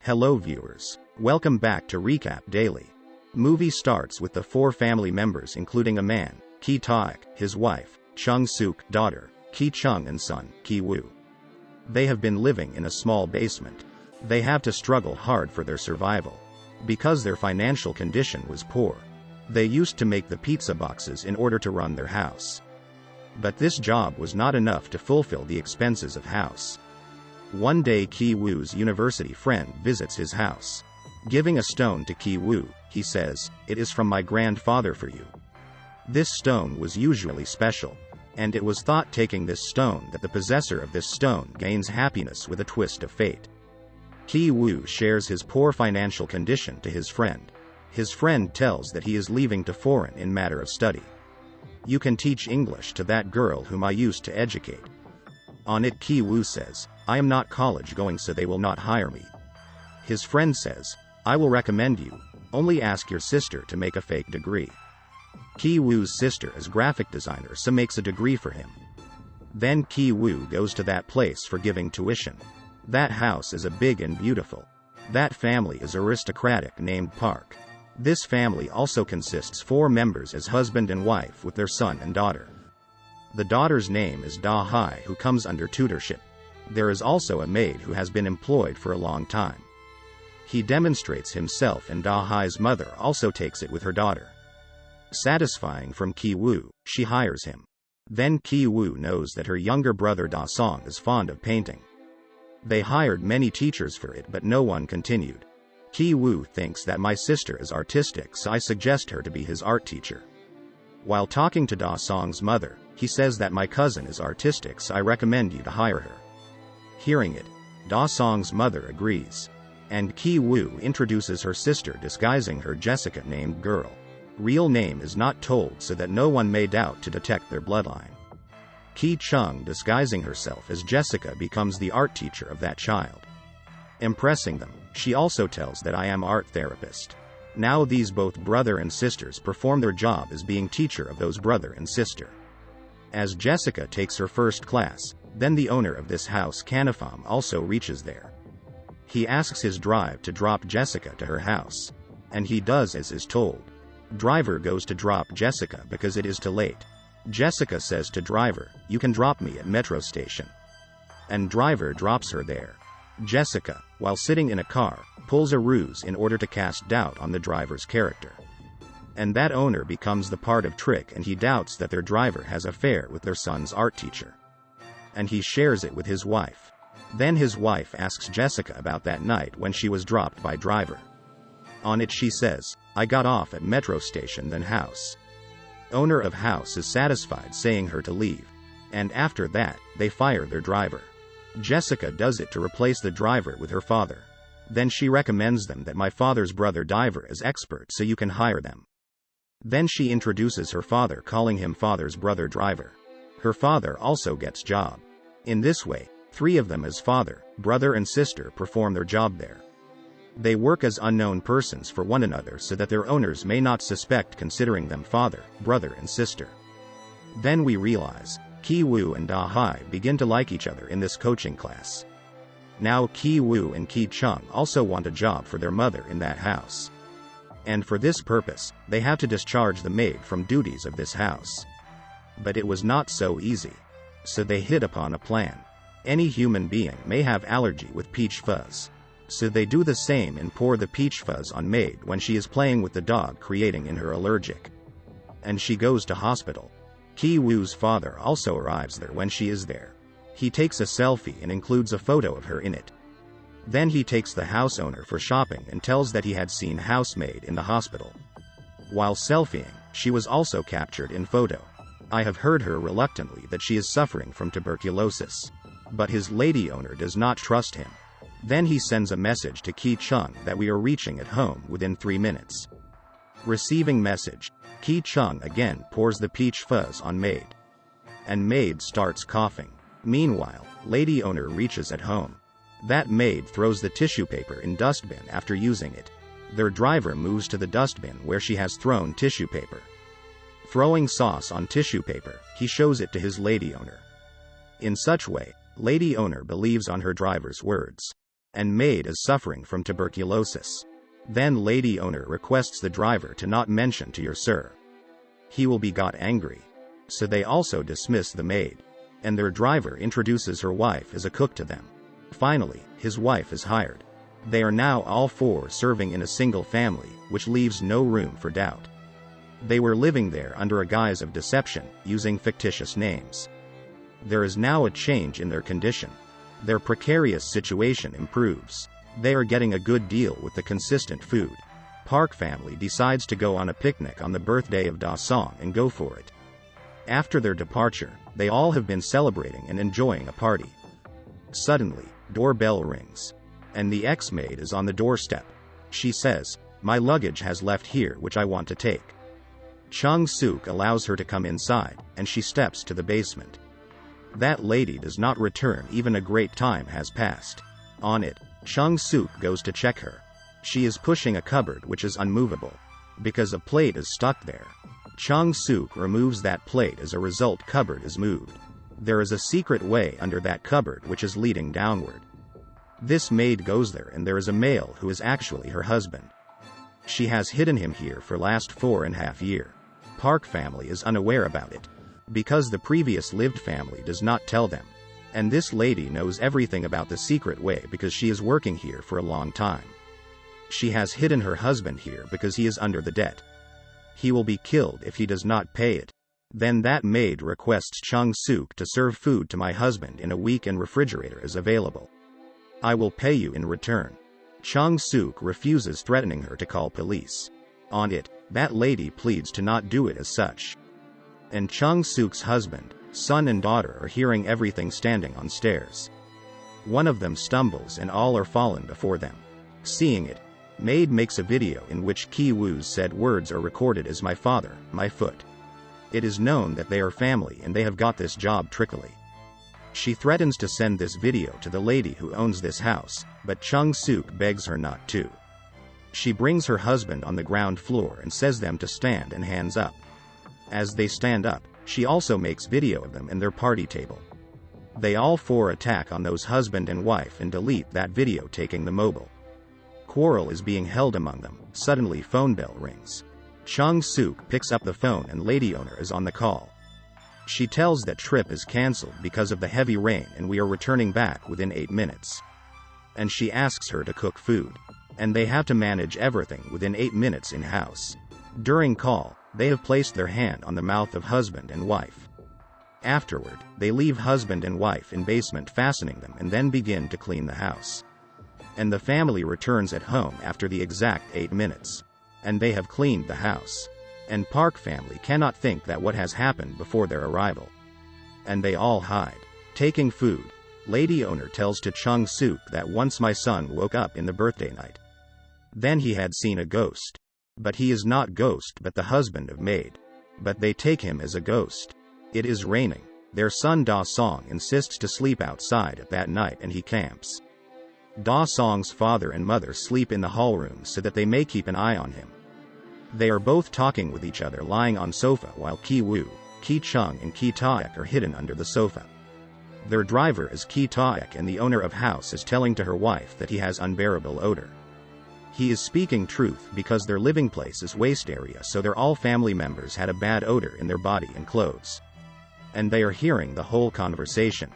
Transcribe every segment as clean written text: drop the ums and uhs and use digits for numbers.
Hello viewers. Welcome back to Recap Daily. Movie starts with the four family members including a man, Ki Taek, his wife, Chung Suk, daughter, Ki Chung and son, Ki Woo. They have been living in a small basement. They have to struggle hard for their survival. Because their financial condition was poor. They used to make the pizza boxes in order to run their house. But this job was not enough to fulfill the expenses of house. One day Ki Woo's university friend visits his house. Giving a stone to Ki Woo, he says, "It is from my grandfather for you." This stone was usually special. And it was thought taking this stone that the possessor of this stone gains happiness with a twist of fate. Ki Woo shares his poor financial condition to his friend. His friend tells that he is leaving to foreign in matter of study. "You can teach English to that girl whom I used to educate." On it Ki Woo says, "I am not college going so they will not hire me." His friend says, "I will recommend you, only ask your sister to make a fake degree." Ki Woo's sister is graphic designer so makes a degree for him. Then Ki Woo goes to that place for giving tuition. That house is a big and beautiful. That family is aristocratic named Park. This family also consists 4 members as husband and wife with their son and daughter. The daughter's name is Da Hai who comes under tutorship. There is also a maid who has been employed for a long time. He demonstrates himself and Da Hai's mother also takes it with her daughter. Satisfying from Ki Woo, she hires him. Then Ki Woo knows that her younger brother Da Song is fond of painting. They hired many teachers for it but no one continued. Ki Woo thinks that my sister is artistic so I suggest her to be his art teacher. While talking to Da Song's mother, he says that my cousin is artistic so I recommend you to hire her. Hearing it, Da Song's mother agrees. And Ki Woo introduces her sister disguising her Jessica named girl. Real name is not told so that no one may doubt to detect their bloodline. Ki Chung disguising herself as Jessica becomes the art teacher of that child. Impressing them, she also tells that I am art therapist. Now these both brother and sisters perform their job as being teacher of those brother and sister. As Jessica takes her first class, then the owner of this house Kanafam also reaches there. He asks his drive to drop Jessica to her house. And he does as is told. Driver goes to drop Jessica because it is too late. Jessica says to driver, "You can drop me at metro station." And driver drops her there. Jessica, while sitting in a car, pulls a ruse in order to cast doubt on the driver's character. And that owner becomes the part of trick and he doubts that their driver has affair with their son's art teacher. And he shares it with his wife. Then his wife asks Jessica about that night when she was dropped by driver. On it she says, "I got off at metro station then house." Owner of house is satisfied saying her to leave. And after that, they fire their driver. Jessica does it to replace the driver with her father. Then she recommends them that my father's brother diver is expert so you can hire them. Then she introduces her father calling him father's brother driver. Her father also gets job. In this way, 3 of them as father, brother and sister perform their job there. They work as unknown persons for one another so that their owners may not suspect considering them father, brother and sister. Then we realize, Ki Woo and Da Hai begin to like each other in this coaching class. Now Ki Woo and Ki Chung also want a job for their mother in that house. And for this purpose, they have to discharge the maid from duties of this house. But it was not so easy. So they hit upon a plan. Any human being may have allergy with peach fuzz. So they do the same and pour the peach fuzz on maid when she is playing with the dog creating in her allergic. And she goes to hospital. Ki Woo's father also arrives there when she is there. He takes a selfie and includes a photo of her in it. Then he takes the house owner for shopping and tells that he had seen housemaid in the hospital. While selfieing, she was also captured in photo. I have heard her reluctantly that she is suffering from tuberculosis. But his lady owner does not trust him. Then he sends a message to Ki Chung that we are reaching at home within 3 minutes. Receiving message, Ki Chung again pours the peach fuzz on maid. And maid starts coughing. Meanwhile, lady owner reaches at home. That maid throws the tissue paper in dustbin after using it. Their driver moves to the dustbin where she has thrown tissue paper. Throwing sauce on tissue paper, he shows it to his lady owner. In such way, lady owner believes on her driver's words. and maid is suffering from tuberculosis. Then lady owner requests the driver to not mention to your sir. He will be got angry. So they also dismiss the maid. And their driver introduces her wife as a cook to them. Finally, his wife is hired. They are now all four serving in a single family, which leaves no room for doubt. They were living there under a guise of deception, using fictitious names. There is now a change in their condition. Their precarious situation improves. They are getting a good deal with the consistent food. Park family decides to go on a picnic on the birthday of Da Song and go for it. After their departure, they all have been celebrating and enjoying a party. Suddenly, doorbell rings. And the ex-maid is on the doorstep. She says, "My luggage has left here which I want to take." Chung-suk allows her to come inside, and she steps to the basement. That lady does not return even a great time has passed. On it, Chung-suk goes to check her. She is pushing a cupboard which is unmovable. Because a plate is stuck there. Chung-suk removes that plate, as a result cupboard is moved. There is a secret way under that cupboard which is leading downward. This maid goes there and there is a male who is actually her husband. She has hidden him here for last 4.5 years. Park family is unaware about it. Because the previous lived family does not tell them. And this lady knows everything about the secret way because she is working here for a long time. She has hidden her husband here because he is under the debt. He will be killed if he does not pay it. Then that maid requests Chung-suk to serve food to my husband in a week and refrigerator is available. I will pay you in return. Chung-suk refuses, threatening her to call police. On it, that lady pleads to not do it as such. And Chung-suk's husband, son and daughter are hearing everything standing on stairs. One of them stumbles and all are fallen before them. Seeing it, maid makes a video in which Ki-woo's said words are recorded as "my father, my foot." It is known that they are family and they have got this job trickily. She threatens to send this video to the lady who owns this house, but Chung-suk begs her not to. She brings her husband on the ground floor and says them to stand and hands up. As they stand up, she also makes video of them and their party table. They all four attack on those husband and wife and delete that video, taking the mobile. Quarrel is being held among them. Suddenly phone bell rings. Chung-suk picks up the phone and lady owner is on the call. She tells that trip is cancelled because of the heavy rain and we are returning back within 8 minutes. And she asks her to cook food. And they have to manage everything within 8 minutes in house. During call, they have placed their hand on the mouth of husband and wife. Afterward, they leave husband and wife in basement fastening them and then begin to clean the house. And the family returns at home after the exact 8 minutes. And they have cleaned the house. And Park family cannot think that what has happened before their arrival. And they all hide. Taking food, lady owner tells to Chung-suk that once my son woke up in the birthday night. Then he had seen a ghost. But he is not ghost but the husband of maid. But they take him as a ghost. It is raining. Their son Da Song insists to sleep outside at that night and he camps. Da Song's father and mother sleep in the hall room so that they may keep an eye on him. They are both talking with each other lying on sofa while Ki-woo, Ki-chung and Ki-taek are hidden under the sofa. Their driver is Ki-taek and the owner of house is telling to her wife that he has unbearable odor. He is speaking truth because their living place is waste area, so their all family members had a bad odor in their body and clothes. And they are hearing the whole conversation.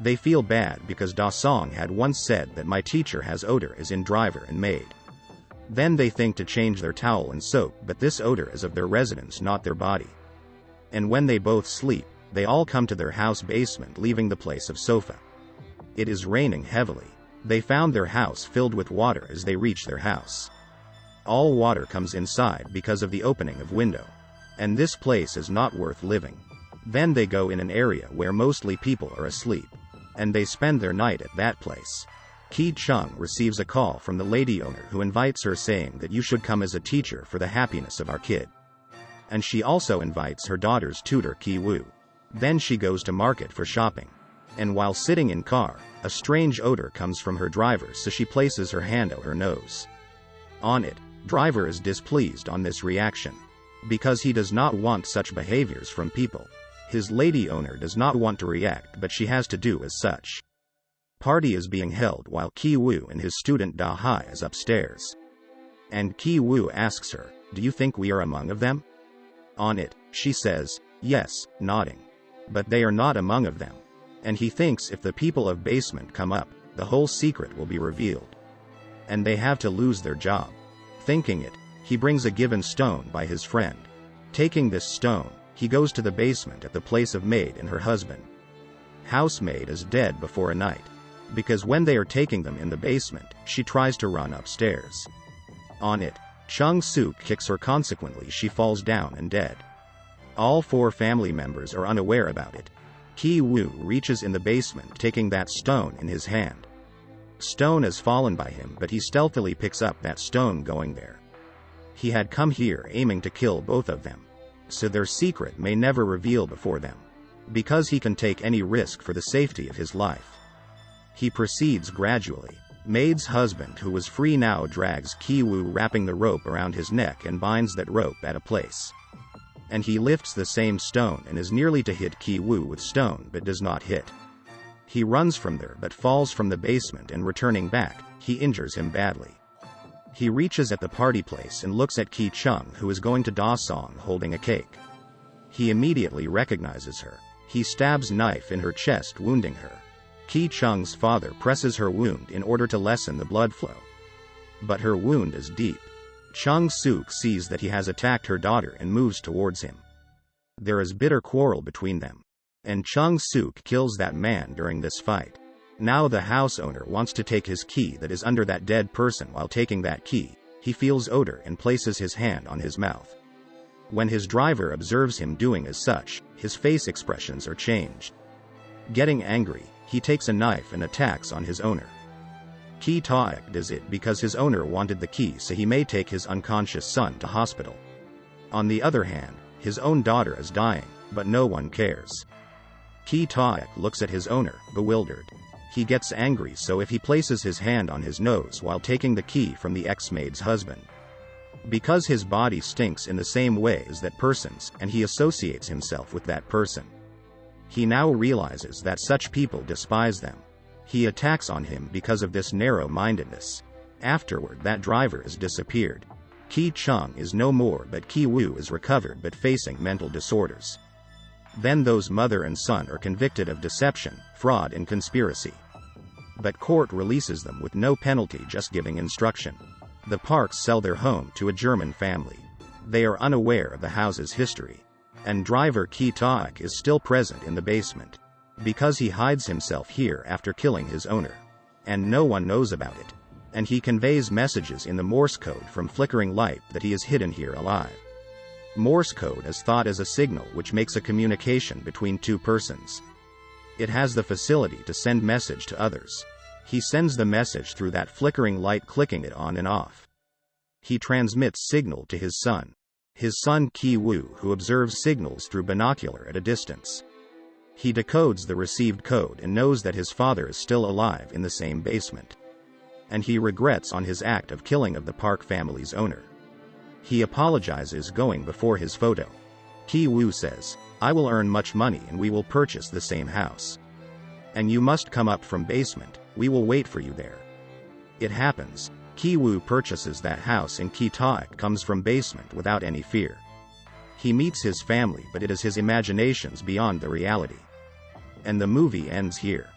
They feel bad because Da Song had once said that my teacher has odor as in driver and maid. Then they think to change their towel and soap, but this odor is of their residence, not their body. And when they both sleep, they all come to their house basement, leaving the place of sofa. It is raining heavily. They found their house filled with water as they reach their house. All water comes inside because of the opening of window. And this place is not worth living. Then they go in an area where mostly people are asleep. And they spend their night at that place. Ki-chung receives a call from the lady owner who invites her, saying that you should come as a teacher for the happiness of our kid. And she also invites her daughter's tutor Ki-woo. Then she goes to market for shopping. And while sitting in car, a strange odor comes from her driver, so she places her hand over her nose. On it, driver is displeased on this reaction. Because he does not want such behaviors from people. His lady owner does not want to react, but she has to do as such. party is being held while Ki-woo and his student Da-hai is upstairs. And Ki-woo asks her, "Do you think we are among of them?" On it, she says, "Yes," nodding. But they are not among of them. And he thinks if the people of basement come up, the whole secret will be revealed. And they have to lose their job. Thinking it, he brings a given stone by his friend. Taking this stone, he goes to the basement at the place of maid and her husband. Housemaid is dead before a night. Because when they are taking them in the basement, she tries to run upstairs. On it, Chung-suk kicks her, consequently she falls down and dead. All 4 family members are unaware about it. Ki-woo reaches in the basement taking that stone in his hand. Stone has fallen by him, but he stealthily picks up that stone going there. He had come here aiming to kill both of them, so their secret may never reveal before them, because he can take any risk for the safety of his life. He proceeds gradually. Maid's husband, who was free now, drags Ki-woo, wrapping the rope around his neck, and binds that rope at a place. And he lifts the same stone and is nearly to hit Ki-woo with stone but does not hit. He runs from there but falls from the basement, and returning back, he injures him badly. He reaches at the party place and looks at Ki-chung, who is going to Da-song holding a cake. He immediately recognizes her. He stabs knife in her chest, wounding her. Ki-chung's father presses her wound in order to lessen the blood flow. But her wound is deep. Chung-suk sees that he has attacked her daughter and moves towards him. There is bitter quarrel between them. And Chung-suk kills that man during this fight. Now the house owner wants to take his key that is under that dead person. While taking that key, he feels odor and places his hand on his mouth. When his driver observes him doing as such, his face expressions are changed. Getting angry, he takes a knife and attacks on his owner. Ki-taek does it because his owner wanted the key so he may take his unconscious son to hospital. On the other hand, his own daughter is dying, but no one cares. Ki-taek looks at his owner, bewildered. He gets angry, so if he places his hand on his nose while taking the key from the ex-maid's husband. Because his body stinks in the same way as that person's, and he associates himself with that person. He now realizes that such people despise them. He attacks on him because of this narrow-mindedness. Afterward, that driver is disappeared. Ki-chung is no more, but Ki-woo is recovered but facing mental disorders. Then those mother and son are convicted of deception, fraud and conspiracy. But court releases them with no penalty, just giving instruction. The Parks sell their home to a German family. They are unaware of the house's history. And driver Ki-taek is still present in the basement. Because he hides himself here after killing his owner. And no one knows about it. And he conveys messages in the Morse code from flickering light that he is hidden here alive. Morse code is thought as a signal which makes a communication between 2 persons. It has the facility to send message to others. He sends the message through that flickering light, clicking it on and off. He transmits signal to his son. His son Ki-woo, who observes signals through binocular at a distance. He decodes the received code and knows that his father is still alive in the same basement. And he regrets on his act of killing of the Park family's owner. He apologizes going before his photo. Ki-woo says, "I will earn much money and we will purchase the same house. And you must come up from basement, we will wait for you there." It happens. Ki-woo purchases that house and Ki-taek comes from basement without any fear. He meets his family, but it is his imaginations beyond the reality. And the movie ends here.